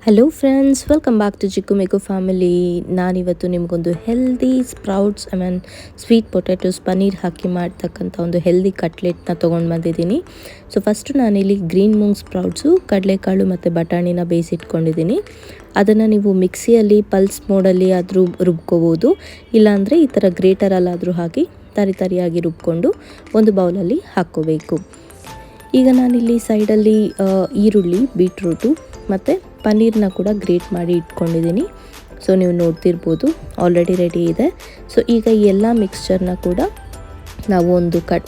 Hello friends, welcome back to Chikku Meku family. ನಾನಿವತ್ತು ನಿಮಗೊಂದು healthy sprouts sweet potatoes paneer ಹಾಕಿ ಮಾಡ್ತಕ್ಕಂಥ ಒಂದು ಹೆಲ್ದಿ ಕಟ್ಲೆಟ್ನ ತೊಗೊಂಡು ಬಂದಿದ್ದೀನಿ. ಸೊ ಫಸ್ಟು ನಾನಿಲ್ಲಿ ಗ್ರೀನ್ ಮೂಂಗ್ ಸ್ಪ್ರೌಟ್ಸು, ಕಡಲೆಕಾಳು ಮತ್ತು ಬಟಾಣಿನ ಬೇಯಿಸಿಟ್ಕೊಂಡಿದ್ದೀನಿ. ಅದನ್ನು ನೀವು ಮಿಕ್ಸಿಯಲ್ಲಿ ಪಲ್ಸ್ ಮೋಡಲ್ಲಿ ಆದರೂ ರುಬ್ಕೋಬೋದು, ಇಲ್ಲಾಂದರೆ ಈ ಥರ ಗ್ರೇಟರಲ್ಲಾದರೂ ಹಾಕಿ ತರಿಯಾಗಿ ರುಬ್ಕೊಂಡು ಒಂದು ಬೌಲಲ್ಲಿ ಹಾಕ್ಕೋಬೇಕು. ಈಗ ನಾನಿಲ್ಲಿ ಸೈಡಲ್ಲಿ ಈರುಳ್ಳಿ, ಬೀಟ್ರೂಟು ಮತ್ತು ಪನ್ನೀರನ್ನ ಕೂಡ ಗ್ರೇಟ್ ಮಾಡಿ ಇಟ್ಕೊಂಡಿದ್ದೀನಿ. ಸೊ ನೀವು ನೋಡ್ತಿರ್ಬೋದು ಆಲ್ರೆಡಿ ರೆಡಿ ಇದೆ. ಸೊ ಈಗ ಈ ಎಲ್ಲ ಮಿಕ್ಸ್ಚರ್ನ ಕೂಡ ನಾವು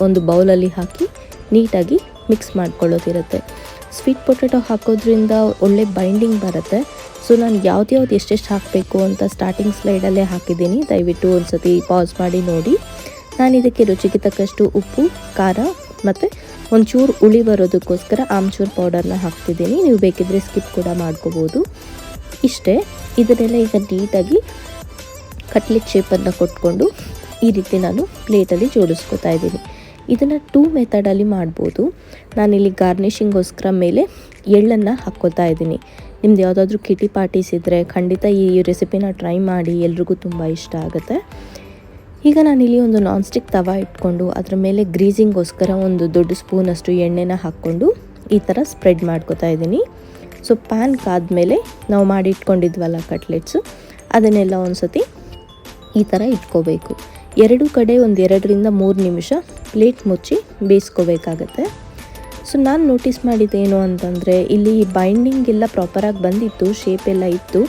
ಒಂದು ಬೌಲಲ್ಲಿ ಹಾಕಿ ನೀಟಾಗಿ ಮಿಕ್ಸ್ ಮಾಡ್ಕೊಳ್ಳೋದಿರುತ್ತೆ. ಸ್ವೀಟ್ ಪೊಟ್ಯಾಟೊ ಹಾಕೋದ್ರಿಂದ ಒಳ್ಳೆ ಬೈಂಡಿಂಗ್ ಬರುತ್ತೆ. ಸೊ ನಾನು ಯಾವ್ದು ಎಷ್ಟೆಷ್ಟು ಹಾಕಬೇಕು ಅಂತ ಸ್ಟಾರ್ಟಿಂಗ್ ಸ್ಲೈಡಲ್ಲೇ ಹಾಕಿದ್ದೀನಿ. ದಯವಿಟ್ಟು ಒಂದು ಸತಿ ಪಾಸ್ ಮಾಡಿ ನೋಡಿ. ನಾನು ಇದಕ್ಕೆ ರುಚಿಗೆ ತಕ್ಕಷ್ಟು ಉಪ್ಪು, ಖಾರ ಮತ್ತು ಒಂಚೂರು ಹುಳಿ ಬರೋದಕ್ಕೋಸ್ಕರ ಆಮ್ಚೂರ್ ಪೌಡರ್ನ ಹಾಕ್ತಿದ್ದೀನಿ. ನೀವು ಬೇಕಿದ್ದರೆ ಸ್ಕಿಪ್ ಕೂಡ ಮಾಡ್ಕೋಬೋದು. ಇಷ್ಟೇ. ಇದನ್ನೆಲ್ಲ ಈಗ ನೀಟಾಗಿ ಕಟ್ಲೆಟ್ ಶೇಪನ್ನು ಕೊಟ್ಕೊಂಡು ಈ ರೀತಿ ನಾನು ಪ್ಲೇಟಲ್ಲಿ ಜೋಡಿಸ್ಕೊತಾ ಇದ್ದೀನಿ. ಇದನ್ನು 2 ಮೆಥಡಲ್ಲಿ ಮಾಡ್ಬೋದು. ನಾನಿಲ್ಲಿ ಗಾರ್ನಿಷಿಂಗೋಸ್ಕರ ಮೇಲೆ ಎಳ್ಳನ್ನು ಹಾಕ್ಕೋತಾ ಇದ್ದೀನಿ. ನಿಮ್ದು ಯಾವುದಾದ್ರೂ ಕಿಟಿ ಪಾರ್ಟೀಸ್ ಇದ್ದರೆ ಖಂಡಿತ ಈ ರೆಸಿಪಿನ ಟ್ರೈ ಮಾಡಿ, ಎಲ್ರಿಗೂ ತುಂಬ ಇಷ್ಟ ಆಗುತ್ತೆ. ಈಗ ನಾನಿಲ್ಲಿ ಒಂದು ನಾನ್ ಸ್ಟಿಕ್ ತವ ಇಟ್ಕೊಂಡು ಅದರ ಮೇಲೆ ಗ್ರೀಸಿಂಗೋಸ್ಕರ ಒಂದು ದೊಡ್ಡ ಸ್ಪೂನಷ್ಟು ಎಣ್ಣೆನ ಹಾಕ್ಕೊಂಡು ಈ ಥರ ಸ್ಪ್ರೆಡ್ ಮಾಡ್ಕೊತಾ ಇದ್ದೀನಿ. ಸೊ ಪ್ಯಾನ್ ಕಾದ್ಮೇಲೆ ನಾವು ಮಾಡಿ ಇಟ್ಕೊಂಡಿದ್ವಲ್ಲ ಕಟ್ಲೆಟ್ಸು, ಅದನ್ನೆಲ್ಲ ಒಂದು ಸತಿ ಈ ಥರ ಇಟ್ಕೋಬೇಕು. ಎರಡೂ ಕಡೆ ಒಂದು 2ರಿಂದ 3 ನಿಮಿಷ ಪ್ಲೇಟ್ ಮುಚ್ಚಿ ಬೇಯಿಸ್ಕೋಬೇಕಾಗತ್ತೆ. ಸೊ ನಾನು ನೋಟಿಸ್ ಮಾಡಿದ್ದೇನು ಅಂತಂದರೆ, ಇಲ್ಲಿ ಬೈಂಡಿಂಗ್ ಎಲ್ಲ ಪ್ರಾಪರಾಗಿ ಬಂದಿತ್ತು, ಶೇಪ್ ಎಲ್ಲ ಇತ್ತು,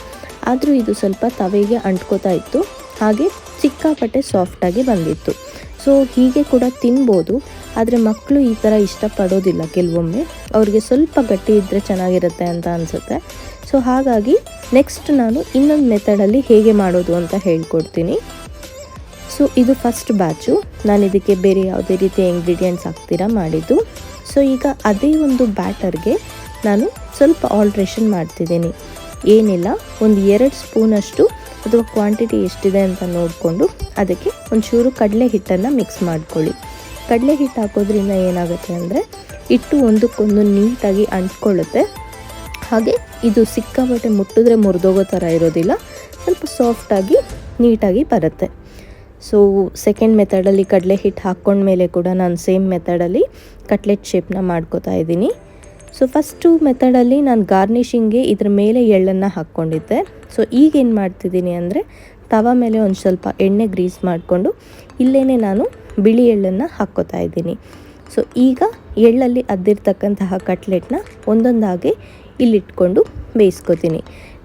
ಆದರೂ ಇದು ಸ್ವಲ್ಪ ತವೆಗೆ ಅಂಟ್ಕೋತಾ ಇತ್ತು. ಹಾಗೆ ಸಿಕ್ಕಾಪಟ್ಟೆ ಸಾಫ್ಟಾಗಿ ಬಂದಿತ್ತು. ಸೊ ಹೀಗೆ ಕೂಡ ತಿನ್ಬೋದು, ಆದರೆ ಮಕ್ಕಳು ಈ ಥರ ಇಷ್ಟಪಡೋದಿಲ್ಲ. ಕೆಲವೊಮ್ಮೆ ಅವ್ರಿಗೆ ಸ್ವಲ್ಪ ಗಟ್ಟಿ ಇದ್ದರೆ ಚೆನ್ನಾಗಿರುತ್ತೆ ಅಂತ ಅನಿಸುತ್ತೆ. ಸೊ ಹಾಗಾಗಿ ನೆಕ್ಸ್ಟ್ ನಾನು ಇನ್ನೊಂದು ಮೆಥಡಲ್ಲಿ ಹೇಗೆ ಮಾಡೋದು ಅಂತ ಹೇಳ್ಕೊಡ್ತೀನಿ. ಸೊ ಇದು ಫಸ್ಟ್ ಬ್ಯಾಚು. ನಾನು ಇದಕ್ಕೆ ಬೇರೆ ಯಾವುದೇ ರೀತಿಯ ಇಂಗ್ರೀಡಿಯೆಂಟ್ಸ್ ಹಾಕ್ತೀರಾ ಮಾಡಿದ್ದು. ಸೊ ಈಗ ಅದೇ ಒಂದು ಬ್ಯಾಟರ್ಗೆ ನಾನು ಸ್ವಲ್ಪ ಆಲ್ಟ್ರೇಷನ್ ಮಾಡ್ತಿದ್ದೀನಿ. ಏನಿಲ್ಲ, ಒಂದು 2 ಸ್ಪೂನಷ್ಟು ಅಥವಾ ಕ್ವಾಂಟಿಟಿ ಎಷ್ಟಿದೆ ಅಂತ ನೋಡಿಕೊಂಡು ಅದಕ್ಕೆ ಒಂಚೂರು ಕಡಲೆ ಹಿಟ್ಟನ್ನು ಮಿಕ್ಸ್ ಮಾಡ್ಕೊಳ್ಳಿ. ಕಡಲೆ ಹಿಟ್ಟು ಹಾಕೋದ್ರಿಂದ ಏನಾಗುತ್ತೆ ಅಂದರೆ ಹಿಟ್ಟು ಒಂದಕ್ಕೊಂದು ನೀಟಾಗಿ ಅಂಟ್ಕೊಳ್ಳುತ್ತೆ. ಹಾಗೆ ಇದು ಸಿಕ್ಕಾಪಟ್ಟೆ ಮುಟ್ಟಿದ್ರೆ ಮುರಿದೋಗೋ ಥರ ಇರೋದಿಲ್ಲ, ಸ್ವಲ್ಪ ಸಾಫ್ಟಾಗಿ ನೀಟಾಗಿ ಬರುತ್ತೆ. ಸೊ ಸೆಕೆಂಡ್ ಮೆಥಡಲ್ಲಿ ಕಡಲೆ ಹಿಟ್ಟು ಹಾಕ್ಕೊಂಡ್ಮೇಲೆ ಕೂಡ ನಾನು ಸೇಮ್ ಮೆಥಡಲ್ಲಿ ಕಟ್ಲೆಟ್ ಶೇಪ್ನ ಮಾಡ್ಕೋತಾ ಇದ್ದೀನಿ. ಸೊ ಫಸ್ಟು ಮೆಥಡಲ್ಲಿ ನಾನು ಗಾರ್ನಿಷಿಂಗ್ಗೆ ಇದ್ರ ಮೇಲೆ ಎಳ್ಳನ್ನು ಹಾಕ್ಕೊಂಡಿದ್ದೆ. ಸೊ ಈಗೇನು ಮಾಡ್ತಿದ್ದೀನಿ ಅಂದರೆ, ತವ ಮೇಲೆ ಒಂದು ಸ್ವಲ್ಪ ಎಣ್ಣೆ ಗ್ರೀಸ್ ಮಾಡಿಕೊಂಡು ಇಲ್ಲೇ ನಾನು ಬಿಳಿ ಎಳ್ಳನ್ನು ಹಾಕ್ಕೋತಾ ಇದ್ದೀನಿ. ಸೊ ಈಗ ಎಳ್ಳಲ್ಲಿ ಅದ್ದಿರ್ತಕ್ಕಂತಹ ಕಟ್ಲೆಟ್ನ ಒಂದೊಂದಾಗಿ ಇಲ್ಲಿಟ್ಕೊಂಡು ಬೇಯಿಸ್ಕೊತೀನಿ.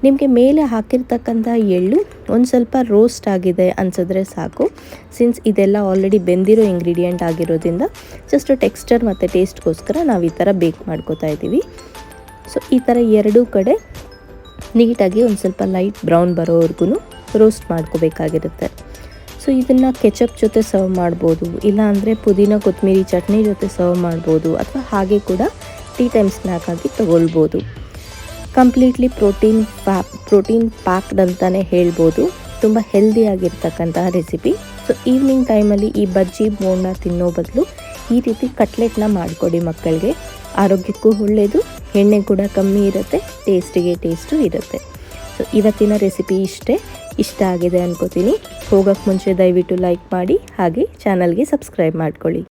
ನಿಮಗೆ ಮೇಲೆ ಹಾಕಿರ್ತಕ್ಕಂಥ ಎಳ್ಳು ಒಂದು ಸ್ವಲ್ಪ ರೋಸ್ಟ್ ಆಗಿದೆ ಅನಿಸಿದ್ರೆ ಸಾಕು. ಸಿನ್ಸ್ ಇದೆಲ್ಲ ಆಲ್ರೆಡಿ ಬೆಂದಿರೋ ಇಂಗ್ರೀಡಿಯೆಂಟ್ ಆಗಿರೋದ್ರಿಂದ ಜಸ್ಟ್ ಟೆಕ್ಸ್ಚರ್ ಮತ್ತು ಟೇಸ್ಟ್ಗೋಸ್ಕರ ನಾವು ಈ ಥರ ಬೇಕ್ ಮಾಡ್ಕೋತಾ ಇದ್ದೀವಿ. ಸೊ ಈ ಥರ ಎರಡೂ ಕಡೆ ನೀಟಾಗಿ ಒಂದು ಸ್ವಲ್ಪ ಲೈಟ್ ಬ್ರೌನ್ ಬರೋವರೆಗೂ ರೋಸ್ಟ್ ಮಾಡ್ಕೋಬೇಕಾಗಿರುತ್ತೆ. ಸೊ ಇದನ್ನು ಕೆಚಪ್ ಜೊತೆ ಸರ್ವ್ ಮಾಡ್ಬೋದು, ಇಲ್ಲ ಪುದೀನ ಕೊತ್ತಂಬರಿ ಚಟ್ನಿ ಜೊತೆ ಸರ್ವ್ ಮಾಡ್ಬೋದು, ಅಥವಾ ಹಾಗೆ ಕೂಡ ಟೀ ಟೈಮ್ ಸ್ನ್ಯಾಕ್ ಆಗಿ ತೊಗೊಳ್ಬೋದು. ಕಂಪ್ಲೀಟ್ಲಿ ಪ್ರೋಟೀನ್ ಪ್ಯಾಕ್ಡ್ ಅಂತಲೇ ಹೇಳ್ಬೋದು. ತುಂಬ ಹೆಲ್ದಿಯಾಗಿರ್ತಕ್ಕಂತಹ ರೆಸಿಪಿ. ಸೊ ಈವ್ನಿಂಗ್ ಟೈಮಲ್ಲಿ ಈ ಬಜ್ಜಿ ಬೋಂಡ ತಿನ್ನೋ ಬದಲು ಈ ರೀತಿ ಕಟ್ಲೆಟ್ನ ಮಾಡಿಕೊಡಿ ಮಕ್ಕಳಿಗೆ. ಆರೋಗ್ಯಕ್ಕೂ ಒಳ್ಳೆಯದು, ಎಣ್ಣೆ ಕೂಡ ಕಮ್ಮಿ ಇರುತ್ತೆ, ಟೇಸ್ಟು ಇರುತ್ತೆ. ಸೊ ಇವತ್ತಿನ ರೆಸಿಪಿ ಇಷ್ಟ ಆಗಿದೆ ಅನ್ಕೋತೀನಿ. ಹೋಗೋಕ್ಕೆ ಮುಂಚೆ ದಯವಿಟ್ಟು ಲೈಕ್ ಮಾಡಿ, ಹಾಗೆ ಚಾನಲ್ಗೆ ಸಬ್ಸ್ಕ್ರೈಬ್ ಮಾಡ್ಕೊಳ್ಳಿ.